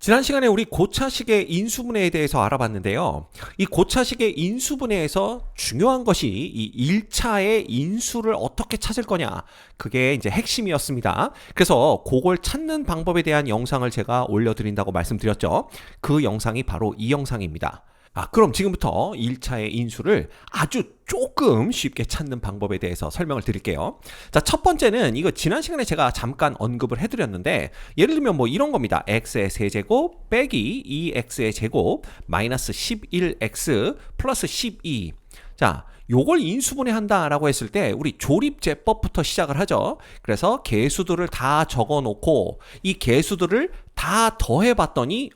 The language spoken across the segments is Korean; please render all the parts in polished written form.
지난 시간에 우리 고차식의 인수분해에 대해서 알아봤는데요. 이 고차식의 인수분해에서 중요한 것이 이 1차의 인수를 어떻게 찾을 거냐. 그게 이제 핵심이었습니다. 그래서 그걸 찾는 방법에 대한 영상을 제가 올려드린다고 말씀드렸죠. 그 영상이 바로 이 영상입니다. 그럼 지금부터 1차의 인수를 아주 조금 쉽게 찾는 방법에 대해서 설명을 드릴게요. 자, 첫 번째는 이거 지난 시간에 제가 잠깐 언급을 해드렸는데, 예를 들면 뭐 이런 겁니다. x의 세제곱 빼기 2x의 제곱 마이너스 11x 플러스 12. 자, 요걸 인수분해한다라고 했을 때 우리 조립제법부터 시작을 하죠. 그래서 개수들을 다 적어놓고 이 개수들을 다 더해봤더니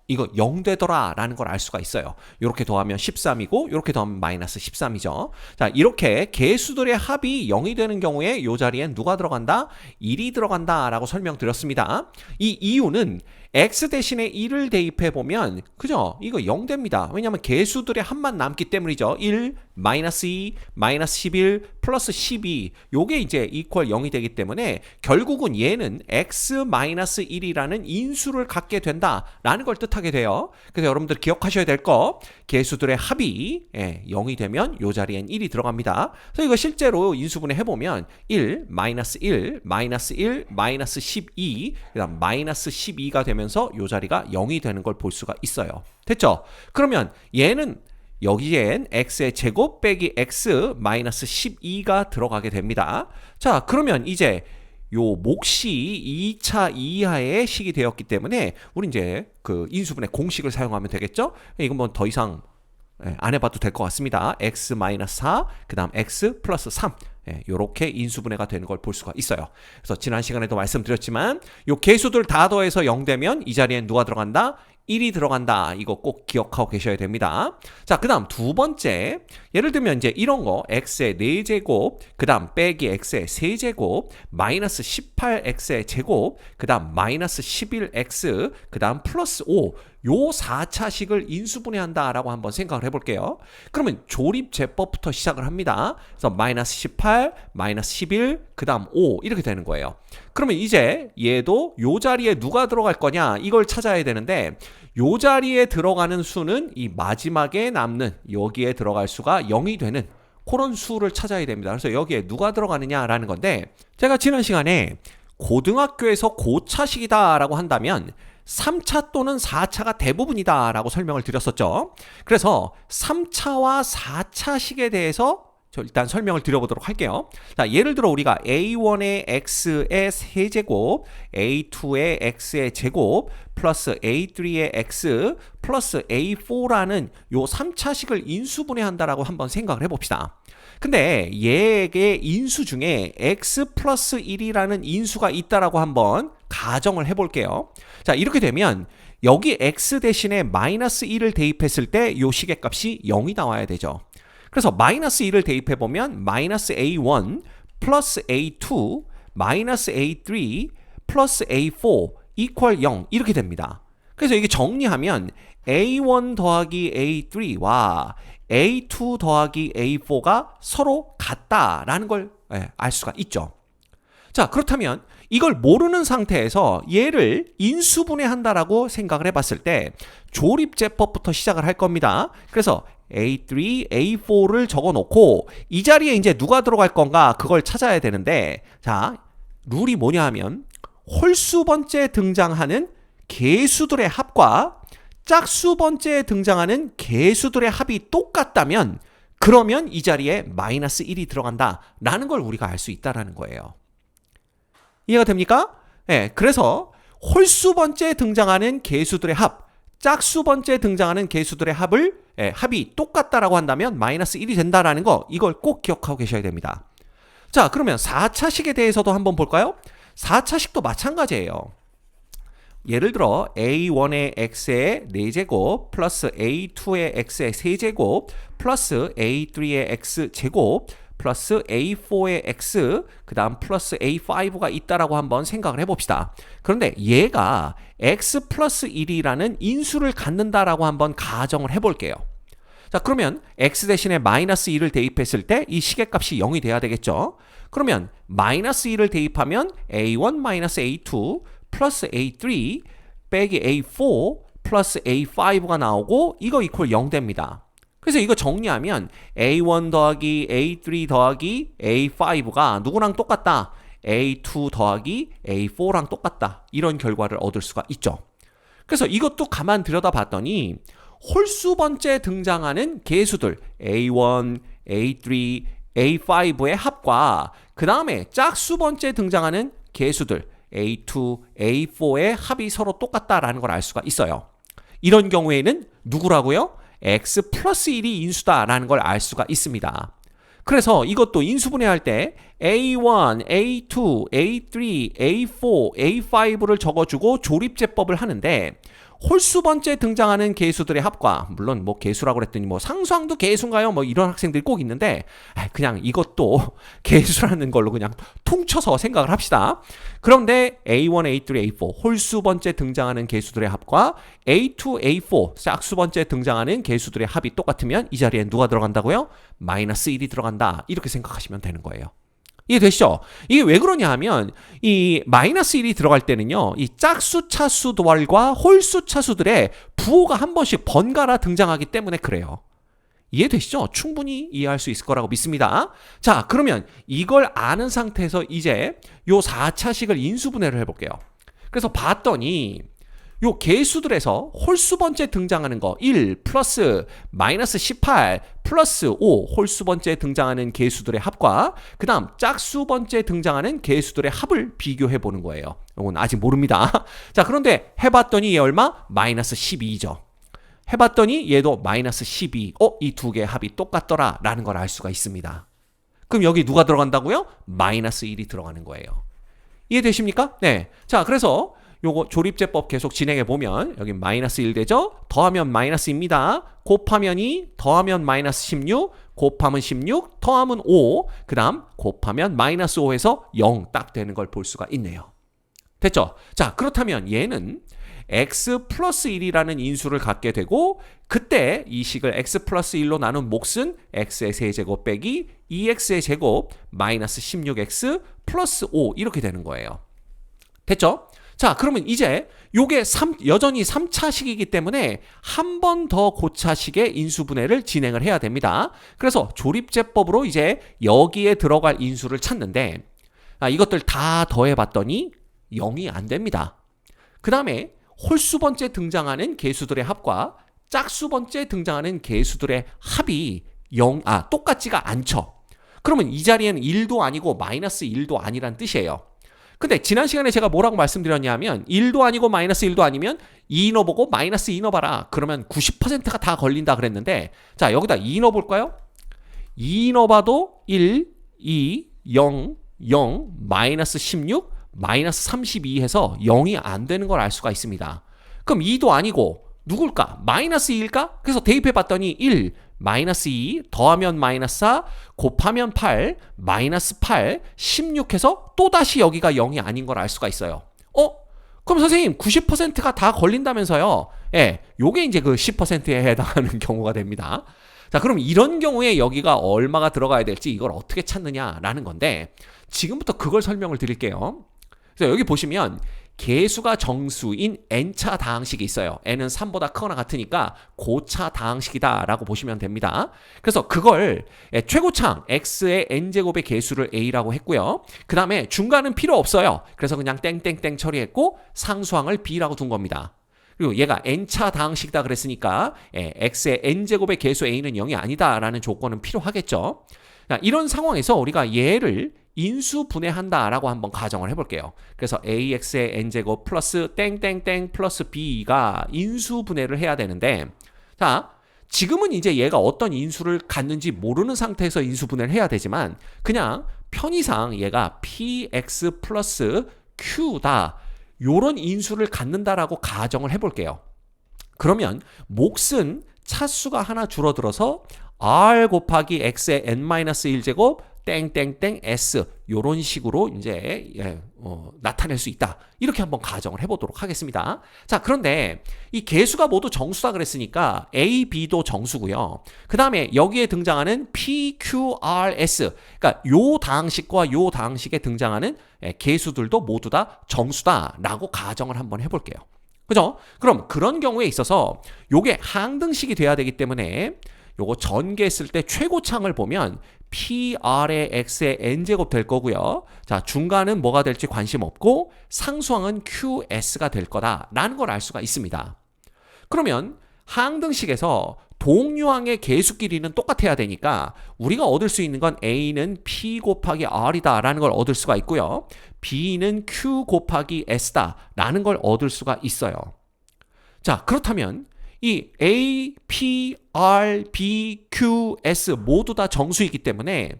이거 0 되더라 라는 걸 알 수가 있어요. 이렇게 더하면 13이고 이렇게 더하면 마이너스 13이죠. 자, 이렇게 개수들의 합이 0이 되는 경우에 이 자리엔 누가 들어간다? 1이 들어간다 라고 설명드렸습니다. 이 이유는 x 대신에 1을 대입해보면 그죠? 이거 0 됩니다. 왜냐하면 개수들의 합만 남기 때문이죠. 1, 마이너스 2, 마이너스 11, 플러스 12 요게 이제 이퀄 0이 되기 때문에 결국은 얘는 x 마이너스 1이라는 인수를 갖게 된다라는 걸 뜻하게 돼요. 그래서 여러분들 기억하셔야 될 거, 개수들의 합이 0이 되면 요 자리엔 1이 들어갑니다. 그래서 이거 실제로 인수분해 해보면 1, 마이너스 1, 마이너스 1, 마이너스 12, 그 다음 마이너스 12가 되면서 요 자리가 0이 되는 걸 볼 수가 있어요. 됐죠? 그러면 얘는 여기엔 x의 제곱 빼기 x 마이너스 12가 들어가게 됩니다. 자, 그러면 이제 요 몫이 2차 이하의 식이 되었기 때문에 우리 이제 그 인수분해 공식을 사용하면 되겠죠? 이건 뭐 더 이상 안 해봐도 될 것 같습니다. x 마이너스 4, 그 다음 x 플러스 3. 이렇게 인수분해가 되는 걸 볼 수가 있어요. 그래서 지난 시간에도 말씀드렸지만 요 개수들 다 더해서 0 되면 이 자리엔 누가 들어간다? 1이 들어간다. 이거 꼭 기억하고 계셔야 됩니다. 자, 그 다음 두 번째, 예를 들면 이제 이런 거 x의 4제곱, 그 다음 빼기 x의 세제곱, 마이너스 18x의 제곱, 그 다음 마이너스 11x, 그 다음 플러스 5. 요 4차식을 인수분해한다라고 한번 생각을 해볼게요. 그러면 조립제법부터 시작을 합니다. 그래서 마이너스 18, 마이너스 11, 그 다음 5 이렇게 되는 거예요. 그러면 이제 얘도 요 자리에 누가 들어갈 거냐 이걸 찾아야 되는데, 요 자리에 들어가는 수는 이 마지막에 남는 여기에 들어갈 수가 0이 되는 그런 수를 찾아야 됩니다. 그래서 여기에 누가 들어가느냐라는 건데, 제가 지난 시간에 고등학교에서 고차식이다라고 한다면 3차 또는 4차가 대부분이다 라고 설명을 드렸었죠. 그래서 3차와 4차식에 대해서 일단 설명을 드려보도록 할게요. 자, 예를 들어 우리가 a1의 x의 세제곱, a2의 x의 제곱, 플러스 a3의 x, 플러스 a4라는 요 3차식을 인수분해한다라고 한번 생각을 해봅시다. 근데 얘의 인수 중에 x 플러스 1이라는 인수가 있다라고 한번 가정을 해볼게요. 자, 이렇게 되면 여기 x 대신에 마이너스 1을 대입했을 때 요 시계값이 0이 나와야 되죠. 그래서 마이너스 1을 대입해보면 마이너스 a1 플러스 a2 마이너스 a3 플러스 a4 이퀄 0 이렇게 됩니다. 그래서 이게 정리하면 a1 더하기 a3와 a2 더하기 a4가 서로 같다라는 걸 알 수가 있죠. 자, 그렇다면 이걸 모르는 상태에서 얘를 인수분해한다라고 생각을 해봤을 때 조립제법부터 시작을 할 겁니다. 그래서 A3, A4를 적어놓고 이 자리에 이제 누가 들어갈 건가 그걸 찾아야 되는데, 자, 룰이 뭐냐 하면 홀수 번째에 등장하는 개수들의 합과 짝수 번째에 등장하는 개수들의 합이 똑같다면 그러면 이 자리에 마이너스 1이 들어간다라는 걸 우리가 알 수 있다라는 거예요. 이해가 됩니까? 그래서 홀수 번째에 등장하는 개수들의 합, 짝수 번째에 등장하는 개수들의 합이 똑같다라고 한다면 마이너스 1이 된다라는 거, 이걸 꼭 기억하고 계셔야 됩니다. 자, 그러면 4차식에 대해서도 한번 볼까요? 4차식도 마찬가지예요. 예를 들어 a1의 x의 4제곱 플러스 a2의 x의 세제곱 플러스 a3의 x제곱 플러스 a4의 x 그 다음 플러스 a5가 있다라고 한번 생각을 해봅시다. 그런데 얘가 x 플러스 1이라는 인수를 갖는다라고 한번 가정을 해볼게요. 자, 그러면 x 대신에 마이너스 1을 대입했을 때 이 시계값이 0이 돼야 되겠죠. 그러면 마이너스 1을 대입하면 a1 마이너스 a2 플러스 a3 빼기 A4 플러스 A5가 나오고 이거 이퀄 0 됩니다. 그래서 이거 정리하면 A1 더하기 A3 더하기 A5가 누구랑 똑같다? A2 더하기 A4랑 똑같다. 이런 결과를 얻을 수가 있죠. 그래서 이것도 가만 들여다봤더니 홀수 번째 등장하는 계수들 A1, A3, A5의 합과 그 다음에 짝수 번째 등장하는 계수들 A2, A4의 합이 서로 똑같다라는 걸 알 수가 있어요. 이런 경우에는 누구라고요? X 플러스 1이 인수다라는 걸 알 수가 있습니다. 그래서 이것도 인수분해할 때 A1, A2, A3, A4, A5를 적어주고 조립제법을 하는데 홀수 번째 등장하는 계수들의 합과 물론 뭐 계수라고 그랬더니 뭐 상수항도 계수인가요? 뭐 이런 학생들이 꼭 있는데 그냥 이것도 계수라는 걸로 그냥 퉁쳐서 생각을 합시다. 그런데 A1, A3, A4 홀수 번째 등장하는 계수들의 합과 A2, A4 짝수 번째 등장하는 계수들의 합이 똑같으면 이 자리에 누가 들어간다고요? 마이너스 1이 들어간다. 이렇게 생각하시면 되는 거예요. 이해되시죠? 이게 왜 그러냐 하면 이 마이너스 1이 들어갈 때는요. 이 짝수 차수들과 홀수 차수들의 부호가 한 번씩 번갈아 등장하기 때문에 그래요. 이해되시죠? 충분히 이해할 수 있을 거라고 믿습니다. 자, 그러면 이걸 아는 상태에서 이제 요 4차식을 인수분해를 해볼게요. 그래서 봤더니 요 계수들에서 홀수 번째 등장하는 거 1 플러스 마이너스 18 플러스 5 홀수 번째 등장하는 계수들의 합과 그 다음 짝수 번째 등장하는 계수들의 합을 비교해 보는 거예요. 이건 아직 모릅니다. 자, 그런데 해봤더니 얘 얼마? 마이너스 12죠. 해봤더니 얘도 마이너스 12. 이 두 개의 합이 똑같더라 라는 걸 알 수가 있습니다. 그럼 여기 누가 들어간다고요? 마이너스 1이 들어가는 거예요. 이해되십니까? 네. 자, 그래서 요거 조립제법 계속 진행해 보면 여기 마이너스 1 되죠? 더하면 마이너스입니다. 곱하면 2, 더하면 마이너스 16, 곱하면 16, 더하면 5, 그 다음 곱하면 마이너스 5에서 0 딱 되는 걸 볼 수가 있네요. 됐죠? 자, 그렇다면 얘는 x 플러스 1이라는 인수를 갖게 되고 그때 이 식을 x 플러스 1로 나눈 몫은 x의 세제곱 빼기 2x의 제곱 마이너스 16x 플러스 5 이렇게 되는 거예요. 됐죠? 자, 그러면 이제 요게 여전히 3차식이기 때문에 한 번 더 고차식의 인수분해를 진행을 해야 됩니다. 그래서 조립제법으로 이제 여기에 들어갈 인수를 찾는데 이것들 다 더해봤더니 0이 안 됩니다. 그 다음에 홀수 번째 등장하는 계수들의 합과 짝수 번째 등장하는 계수들의 합이 똑같지가 않죠. 그러면 이 자리에는 1도 아니고 마이너스 1도 아니란 뜻이에요. 근데 지난 시간에 제가 뭐라고 말씀드렸냐면 1도 아니고 마이너스 1도 아니면 2 넣어보고 마이너스 2 넣어봐라. 그러면 90%가 다 걸린다 그랬는데 자, 여기다 2 넣어볼까요? 2 넣어봐도 1, 2, 0, 0, 마이너스 16, 마이너스 32 해서 0이 안 되는 걸 알 수가 있습니다. 그럼 2도 아니고 누굴까? 마이너스 2일까? 그래서 대입해봤더니 1, 마이너스 2, 더하면 마이너스 4, 곱하면 8, 마이너스 8, 16 해서 또다시 여기가 0이 아닌 걸 알 수가 있어요. 그럼 선생님 90%가 다 걸린다면서요? 예, 요게 이제 그 10%에 해당하는 경우가 됩니다. 자, 그럼 이런 경우에 여기가 얼마가 들어가야 될지 이걸 어떻게 찾느냐라는 건데 지금부터 그걸 설명을 드릴게요. 그래서 여기 보시면 계수가 정수인 n차 다항식이 있어요. n은 3보다 크거나 같으니까 고차 다항식이다 라고 보시면 됩니다. 그래서 그걸 최고창 x의 n제곱의 계수를 a라고 했고요. 그 다음에 중간은 필요 없어요. 그래서 그냥 땡땡땡 처리했고 상수항을 b라고 둔 겁니다. 그리고 얘가 n차 다항식이다 그랬으니까 x의 n제곱의 계수 a는 0이 아니다 라는 조건은 필요하겠죠. 이런 상황에서 우리가 얘를 인수분해한다라고 한번 가정을 해볼게요. 그래서 ax의 n제곱 플러스 땡땡땡 플러스 b가 인수분해를 해야 되는데 자, 지금은 이제 얘가 어떤 인수를 갖는지 모르는 상태에서 인수분해를 해야 되지만 그냥 편의상 얘가 px 플러스 q다 요런 인수를 갖는다라고 가정을 해볼게요. 그러면 몫은 차수가 하나 줄어들어서 r 곱하기 x의 n-1제곱 땡땡땡 s 요런 식으로 이제 나타낼 수 있다. 이렇게 한번 가정을 해보도록 하겠습니다. 자, 그런데 이 계수가 모두 정수다 그랬으니까 a, b도 정수고요. 그 다음에 여기에 등장하는 p, q, r, s 그러니까 요 다항식과 요 다항식에 등장하는 계수들도 모두 다 정수다라고 가정을 한번 해볼게요. 그죠? 그럼 그런 경우에 있어서 요게 항등식이 돼야 되기 때문에 요거 전개했을 때 최고창을 보면 PR의 X의 N제곱 될 거고요. 자, 중간은 뭐가 될지 관심 없고 상수항은 QS가 될 거다라는 걸 알 수가 있습니다. 그러면 항등식에서 동류항의 계수 길이는 똑같아야 되니까 우리가 얻을 수 있는 건 A는 P 곱하기 R이다 라는 걸 얻을 수가 있고요. B는 Q 곱하기 S다 라는 걸 얻을 수가 있어요. 자, 그렇다면 이 A, P, R, B, Q, S 모두 다 정수이기 때문에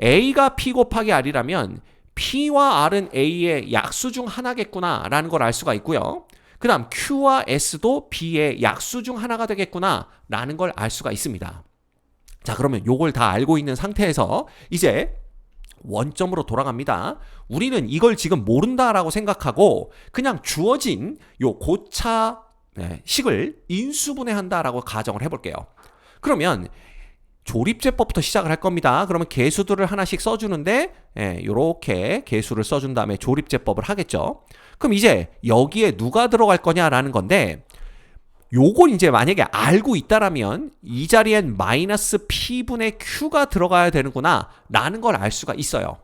A가 P 곱하기 R이라면 P와 R은 A의 약수 중 하나겠구나 라는 걸 알 수가 있고요. 그 다음 Q와 S도 B의 약수 중 하나가 되겠구나 라는 걸 알 수가 있습니다. 자, 그러면 요걸 다 알고 있는 상태에서 이제 원점으로 돌아갑니다. 우리는 이걸 지금 모른다라고 생각하고 그냥 주어진 요 고차 식을 인수분해한다라고 가정을 해볼게요. 그러면 조립제법부터 시작을 할 겁니다. 그러면 계수들을 하나씩 써주는데 이렇게 계수를 써준 다음에 조립제법을 하겠죠. 그럼 이제 여기에 누가 들어갈 거냐라는 건데 요걸 이제 만약에 알고 있다라면 이 자리엔 마이너스 P분의 Q가 들어가야 되는구나 라는 걸 알 수가 있어요.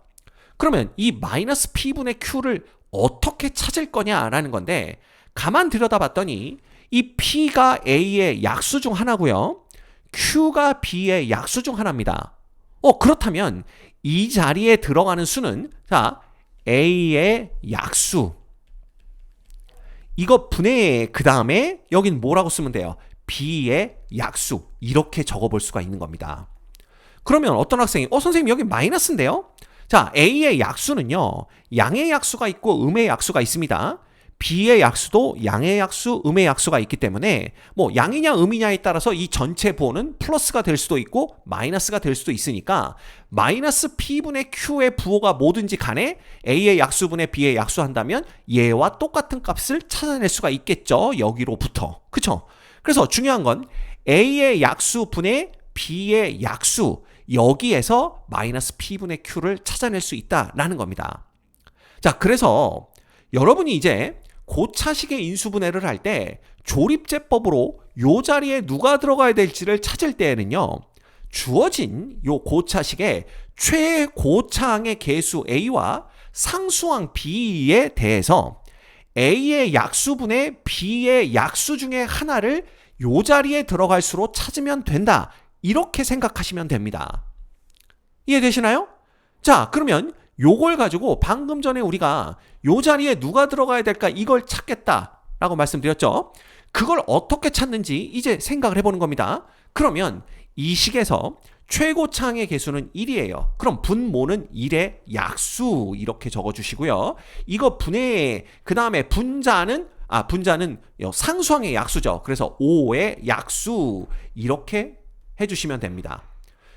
그러면 이 마이너스 P분의 Q를 어떻게 찾을 거냐라는 건데 가만 들여다봤더니 이 P가 A의 약수 중 하나고요. Q가 B의 약수 중 하나입니다. 그렇다면 이 자리에 들어가는 수는 자 A의 약수 이거 분해 그 다음에 여긴 뭐라고 쓰면 돼요? B의 약수 이렇게 적어볼 수가 있는 겁니다. 그러면 어떤 학생이 선생님 여기 마이너스인데요? 자 A의 약수는요 양의 약수가 있고 음의 약수가 있습니다. B의 약수도 양의 약수, 음의 약수가 있기 때문에 뭐 양이냐 음이냐에 따라서 이 전체 부호는 플러스가 될 수도 있고 마이너스가 될 수도 있으니까 마이너스 P분의 Q의 부호가 뭐든지 간에 A의 약수분의 B의 약수 한다면 얘와 똑같은 값을 찾아낼 수가 있겠죠. 여기로부터. 그쵸? 그래서 중요한 건 A의 약수분의 B의 약수 여기에서 마이너스 P분의 Q를 찾아낼 수 있다라는 겁니다. 자, 그래서 여러분이 이제 고차식의 인수분해를 할 때 조립제법으로 요 자리에 누가 들어가야 될지를 찾을 때에는요. 주어진 요 고차식의 최고차항의 계수 A와 상수항 B에 대해서 A의 약수분의 B의 약수 중에 하나를 요 자리에 들어갈 수로 찾으면 된다. 이렇게 생각하시면 됩니다. 이해되시나요? 자, 그러면 요걸 가지고 방금 전에 우리가 요 자리에 누가 들어가야 될까 이걸 찾겠다라고 말씀드렸죠. 그걸 어떻게 찾는지 이제 생각을 해보는 겁니다. 그러면 이 식에서 최고차항의 계수는 1이에요. 그럼 분모는 1의 약수 이렇게 적어주시고요. 이거 분해 그 다음에 분자는 상수항의 약수죠. 그래서 5의 약수 이렇게 해주시면 됩니다.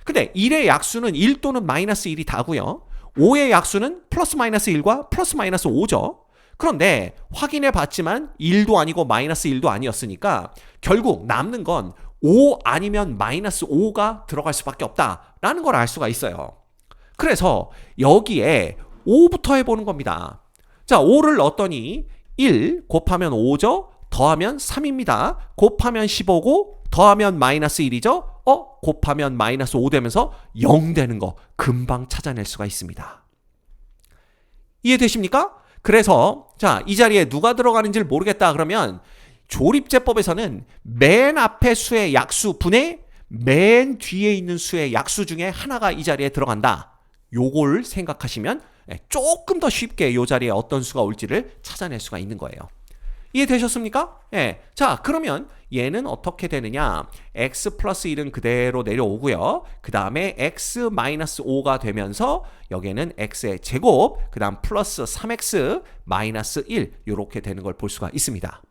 근데 1의 약수는 1 또는 마이너스 1이 다고요. 5의 약수는 플러스 마이너스 1과 플러스 마이너스 5죠. 그런데 확인해 봤지만 1도 아니고 마이너스 1도 아니었으니까 결국 남는 건 5 아니면 마이너스 5가 들어갈 수밖에 없다라는 걸 알 수가 있어요. 그래서 여기에 5부터 해보는 겁니다. 자, 5를 넣었더니 1 곱하면 5죠. 더하면 3입니다. 곱하면 15고 더하면 마이너스 1이죠. 곱하면 마이너스 5 되면서 0 되는 거 금방 찾아낼 수가 있습니다. 이해되십니까? 그래서 자, 이 자리에 누가 들어가는지를 모르겠다 그러면 조립제법에서는 맨 앞에 수의 약수 분의 맨 뒤에 있는 수의 약수 중에 하나가 이 자리에 들어간다. 요걸 생각하시면 조금 더 쉽게 이 자리에 어떤 수가 올지를 찾아낼 수가 있는 거예요. 이해되셨습니까? 자, 그러면 얘는 어떻게 되느냐? x 플러스 1은 그대로 내려오고요. 그 다음에 x 마이너스 5가 되면서 여기에는 x의 제곱, 그 다음 플러스 3x 마이너스 1 이렇게 되는 걸 볼 수가 있습니다.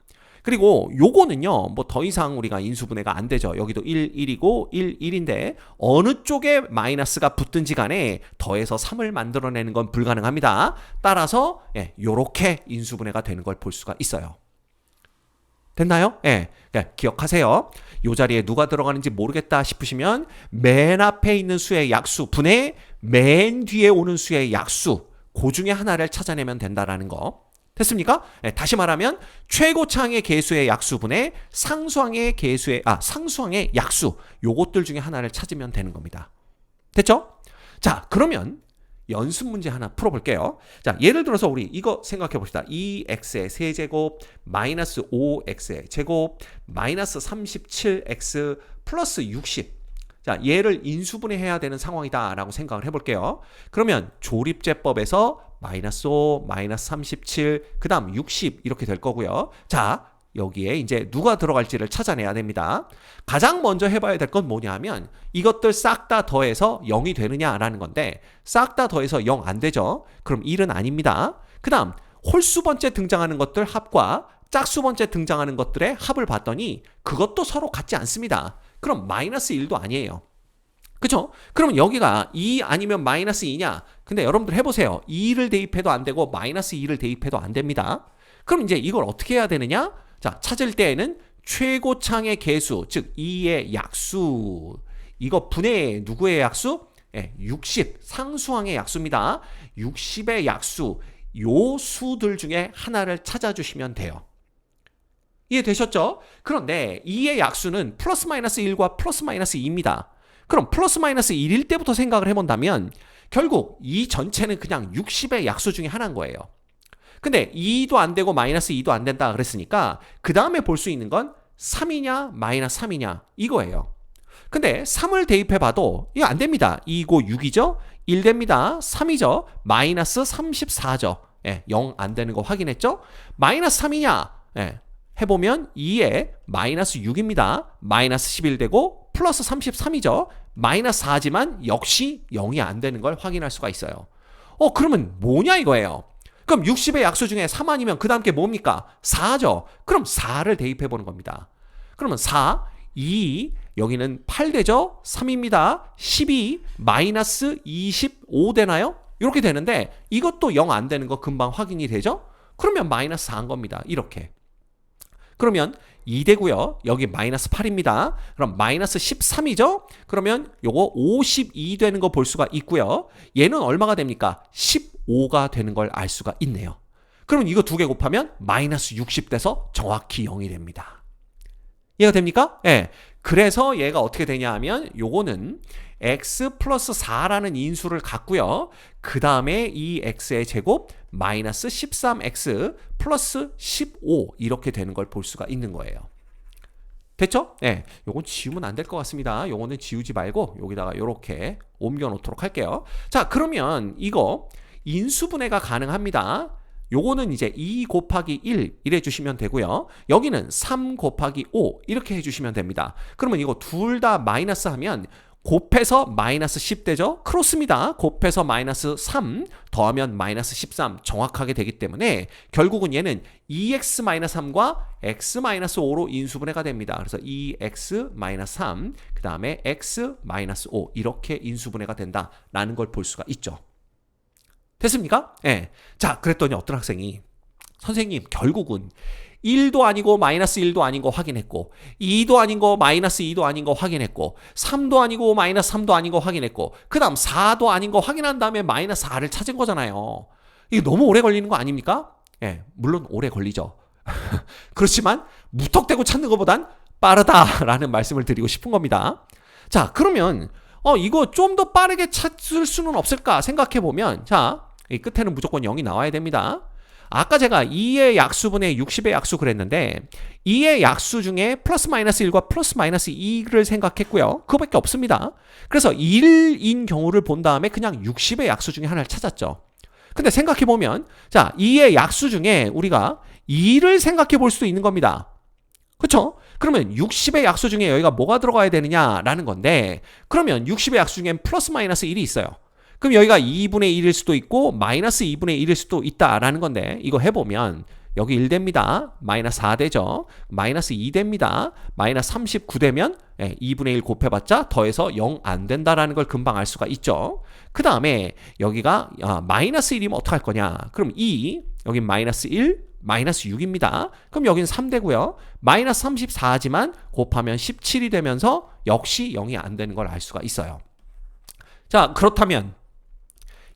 그리고 요거는요, 뭐 더 이상 우리가 인수분해가 안 되죠. 여기도 1, 1이고 1, 1인데 어느 쪽에 마이너스가 붙든지 간에 더해서 3을 만들어내는 건 불가능합니다. 따라서 요렇게 인수분해가 되는 걸 볼 수가 있어요. 됐나요? 기억하세요. 이 자리에 누가 들어가는지 모르겠다 싶으시면 맨 앞에 있는 수의 약수 분의 맨 뒤에 오는 수의 약수 그 중에 하나를 찾아내면 된다라는 거. 됐습니까? 예, 다시 말하면 최고차항의 계수의 약수분의 상수항의 약수, 요것들 중에 하나를 찾으면 되는 겁니다. 됐죠? 자, 그러면 연습 문제 하나 풀어볼게요. 자, 예를 들어서 우리 이거 생각해 봅시다. 2x의 세제곱 마이너스 5x의 제곱 마이너스 37x 플러스 60. 자, 얘를 인수분해해야 되는 상황이다 라고 생각을 해볼게요. 그러면 조립제법에서 마이너스 5, 마이너스 37, 그 다음 60 이렇게 될 거고요. 자, 여기에 이제 누가 들어갈지를 찾아내야 됩니다. 가장 먼저 해봐야 될 건 뭐냐면 이것들 싹 다 더해서 0이 되느냐라는 건데 싹 다 더해서 0 안 되죠. 그럼 1은 아닙니다. 그 다음 홀수 번째 등장하는 것들 합과 짝수 번째 등장하는 것들의 합을 봤더니 그것도 서로 같지 않습니다. 그럼 마이너스 1도 아니에요. 그쵸? 그러면 여기가 2 아니면 마이너스 2냐? 근데 여러분들 해보세요. 2를 대입해도 안 되고 마이너스 2를 대입해도 안 됩니다. 그럼 이제 이걸 어떻게 해야 되느냐? 자, 찾을 때에는 최고차항의 계수, 즉 2의 약수. 이거 분의 누구의 약수? 60, 상수항의 약수입니다. 60의 약수, 요 수들 중에 하나를 찾아주시면 돼요. 이해되셨죠? 그런데 2의 약수는 플러스 마이너스 1과 플러스 마이너스 2입니다. 그럼 플러스 마이너스 1일 때부터 생각을 해본다면 결국 이 전체는 그냥 60의 약수 중에 하나인 거예요. 근데 2도 안 되고 마이너스 2도 안 된다 그랬으니까 그 다음에 볼 수 있는 건 3이냐 마이너스 3이냐 이거예요. 근데 3을 대입해봐도 이거 안 됩니다. 2고 6이죠? 1 됩니다. 3이죠? 마이너스 34죠. 0 안 되는 거 확인했죠? 마이너스 3이냐? 해보면 2에 마이너스 6입니다. 마이너스 11 되고 플러스 33이죠. 마이너스 4지만 역시 0이 안 되는 걸 확인할 수가 있어요. 그러면 뭐냐 이거예요. 그럼 60의 약수 중에 3 아니면 그 다음 게 뭡니까? 4죠. 그럼 4를 대입해 보는 겁니다. 그러면 4, 2, 여기는 8 되죠? 3입니다. 12, 마이너스 25 되나요? 이렇게 되는데 이것도 0 안 되는 거 금방 확인이 되죠? 그러면 마이너스 4인 겁니다. 이렇게. 그러면 2 되고요. 여기 마이너스 8입니다. 그럼 마이너스 13이죠? 그러면 요거 52 되는 거 볼 수가 있고요. 얘는 얼마가 됩니까? 15가 되는 걸 알 수가 있네요. 그러면 이거 두 개 곱하면 마이너스 60 돼서 정확히 0이 됩니다. 이해가 됩니까? 예. 그래서 얘가 어떻게 되냐 하면 요거는 x 플러스 4라는 인수를 갖고요. 그 다음에 이 x의 제곱 마이너스 13x 플러스 15 이렇게 되는 걸 볼 수가 있는 거예요. 됐죠? 네, 요건 지우면 안 될 것 같습니다. 요거는 지우지 말고 여기다가 요렇게 옮겨 놓도록 할게요. 자, 그러면 이거 인수분해가 가능합니다. 요거는 이제 2 곱하기 1 이래 주시면 되고요. 여기는 3 곱하기 5 이렇게 해주시면 됩니다. 그러면 이거 둘 다 마이너스 하면 곱해서 마이너스 10 되죠? 크로스입니다. 곱해서 마이너스 3 더하면 마이너스 13 정확하게 되기 때문에 결국은 얘는 2x-3과 x-5로 인수분해가 됩니다. 그래서 2x-3 그 다음에 x-5 이렇게 인수분해가 된다라는 걸 볼 수가 있죠. 됐습니까? 예. 자, 그랬더니 어떤 학생이 선생님 결국은 1도 아니고 마이너스 1도 아닌 거 확인했고 2도 아닌 거 마이너스 2도 아닌 거 확인했고 3도 아니고 마이너스 3도 아닌 거 확인했고 그 다음 4도 아닌 거 확인한 다음에 마이너스 4를 찾은 거잖아요. 이게 너무 오래 걸리는 거 아닙니까? 예, 물론 오래 걸리죠. 그렇지만 무턱대고 찾는 것보단 빠르다라는 말씀을 드리고 싶은 겁니다. 자, 그러면 이거 좀 더 빠르게 찾을 수는 없을까 생각해보면 자, 이 끝에는 무조건 0이 나와야 됩니다. 아까 제가 2의 약수분의 60의 약수 그랬는데 2의 약수 중에 플러스 마이너스 1과 플러스 마이너스 2를 생각했고요. 그거밖에 없습니다. 그래서 1인 경우를 본 다음에 그냥 60의 약수 중에 하나를 찾았죠. 근데 생각해보면 자, 2의 약수 중에 우리가 2를 생각해 볼 수도 있는 겁니다. 그렇죠? 그러면 60의 약수 중에 여기가 뭐가 들어가야 되느냐라는 건데 그러면 60의 약수 중엔 플러스 마이너스 1이 있어요. 그럼 여기가 2분의 1일 수도 있고 마이너스 2분의 1일 수도 있다라는 건데 이거 해보면 여기 1 됩니다. 마이너스 4 되죠. 마이너스 2 됩니다. 마이너스 39 되면 2분의 1 곱해봤자 더해서 0 안 된다라는 걸 금방 알 수가 있죠. 그 다음에 여기가 마이너스 1이면 어떡할 거냐. 그럼 2, 여긴 마이너스 1, 마이너스 6입니다. 그럼 여긴 3 되고요. 마이너스 34지만 곱하면 17이 되면서 역시 0이 안 되는 걸 알 수가 있어요. 자, 그렇다면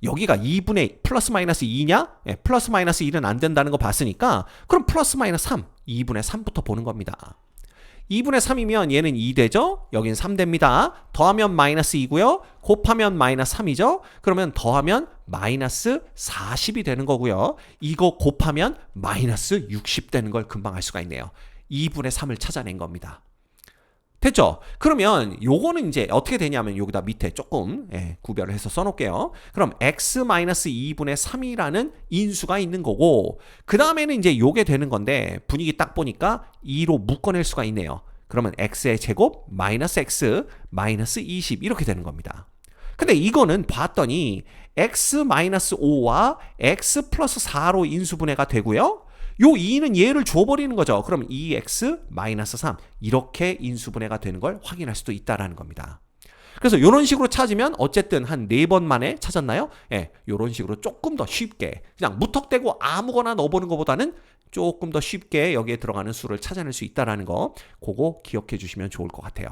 여기가 2분의 플러스 마이너스 2냐? 예, 플러스 마이너스 1은 안 된다는 거 봤으니까 그럼 플러스 마이너스 3, 2분의 3부터 보는 겁니다. 2분의 3이면 얘는 2 되죠? 여긴 3 됩니다. 더하면 마이너스 2고요. 곱하면 마이너스 3이죠? 그러면 더하면 마이너스 40이 되는 거고요. 이거 곱하면 마이너스 60 되는 걸 금방 알 수가 있네요. 2분의 3을 찾아낸 겁니다. 됐죠? 그러면 요거는 이제 어떻게 되냐면 여기다 밑에 조금 구별을 해서 써놓을게요. 그럼 x-2분의 3이라는 인수가 있는 거고 그 다음에는 이제 요게 되는 건데 분위기 딱 보니까 2로 묶어낼 수가 있네요. 그러면 x의 제곱 마이너스 x 마이너스 20 이렇게 되는 겁니다. 근데 이거는 봤더니 x-5와 x 플러스 4로 인수분해가 되고요. 요 2는 얘를 줘버리는 거죠. 그럼 2x-3 이렇게 인수분해가 되는 걸 확인할 수도 있다라는 겁니다. 그래서 이런 식으로 찾으면 어쨌든 한 4번 만에 찾았나요? 예, 이런 식으로 조금 더 쉽게 그냥 무턱대고 아무거나 넣어보는 것보다는 조금 더 쉽게 여기에 들어가는 수를 찾아낼 수 있다라는 거 그거 기억해 주시면 좋을 것 같아요.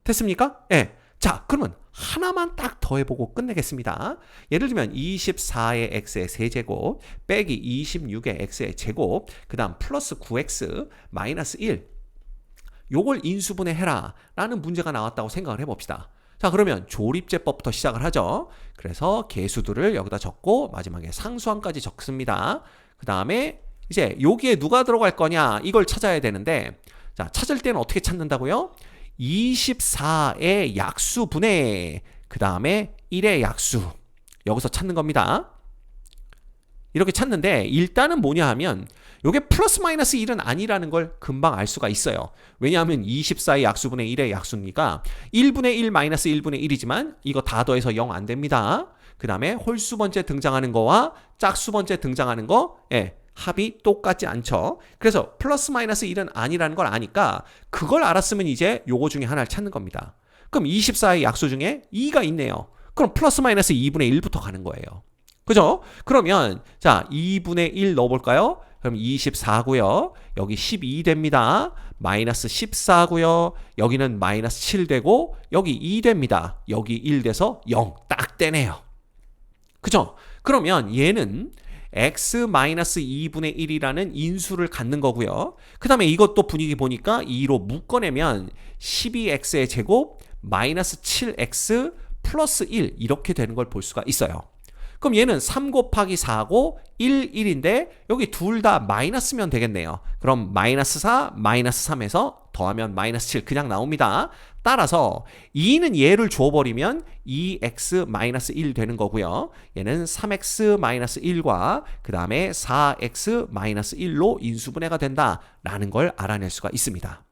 됐습니까? 예. 자, 그러면 하나만 딱 더해보고 끝내겠습니다. 예를 들면 24의 x의 세제곱 빼기 26의 x의 제곱 그 다음 플러스 9x 마이너스 1 요걸 인수분해 해라 라는 문제가 나왔다고 생각을 해봅시다. 자, 그러면 조립제법부터 시작을 하죠. 그래서 계수들을 여기다 적고 마지막에 상수항까지 적습니다. 그 다음에 이제 여기에 누가 들어갈 거냐 이걸 찾아야 되는데 자, 찾을 때는 어떻게 찾는다고요? 24의 약수분해 그 다음에 1의 약수 여기서 찾는 겁니다. 이렇게 찾는데 일단은 뭐냐 하면 이게 플러스 마이너스 1은 아니라는 걸 금방 알 수가 있어요. 왜냐하면 24의 약수분의 1의 약수니까 1분의 1 마이너스 1분의 1이지만 이거 다 더해서 0 안 됩니다. 그 다음에 홀수 번째 등장하는 거와 짝수 번째 등장하는 거 합이 똑같지 않죠. 그래서 플러스 마이너스 1은 아니라는 걸 아니까 그걸 알았으면 이제 요거 중에 하나를 찾는 겁니다. 그럼 24의 약수 중에 2가 있네요. 그럼 플러스 마이너스 2분의 1부터 가는 거예요. 그죠? 그러면 자 2분의 1 넣어볼까요? 그럼 24고요. 여기 12 됩니다. 마이너스 14고요. 여기는 마이너스 7 되고 여기 2 됩니다. 여기 1 돼서 0 딱 되네요. 그죠? 그러면 얘는 x-2분의 1이라는 인수를 갖는 거고요. 그 다음에 이것도 분위기 보니까 2로 묶어내면 12x의 제곱 마이너스 7x 플러스 1 이렇게 되는 걸 볼 수가 있어요. 그럼 얘는 3 곱하기 4고 1, 1인데 여기 둘 다 마이너스면 되겠네요. 그럼 마이너스 4, 마이너스 3에서 더하면 마이너스 7 그냥 나옵니다. 따라서 2는 얘를 줘버리면 2x-1 되는 거고요. 얘는 3x-1과 그 다음에 4x-1로 인수분해가 된다라는 걸 알아낼 수가 있습니다.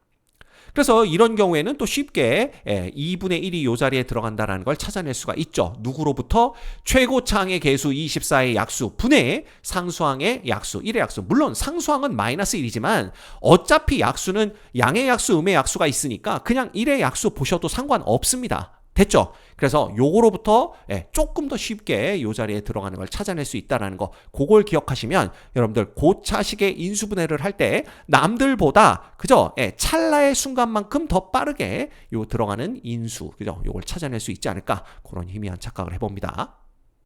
그래서 이런 경우에는 또 쉽게 2분의 1이 이 자리에 들어간다는 걸 찾아낼 수가 있죠. 누구로부터? 최고차항의 계수 24의 약수 분의 상수항의 약수 1의 약수. 물론 상수항은 마이너스 1이지만 어차피 약수는 양의 약수, 음의 약수가 있으니까 그냥 1의 약수 보셔도 상관없습니다. 됐죠? 그래서 요거로부터 조금 더 쉽게 이 자리에 들어가는 걸 찾아낼 수 있다는 거 그걸 기억하시면 여러분들 고차식의 인수분해를 할 때 남들보다 그죠? 찰나의 순간만큼 더 빠르게 요 들어가는 인수 그죠? 요걸 찾아낼 수 있지 않을까 그런 희미한 착각을 해봅니다.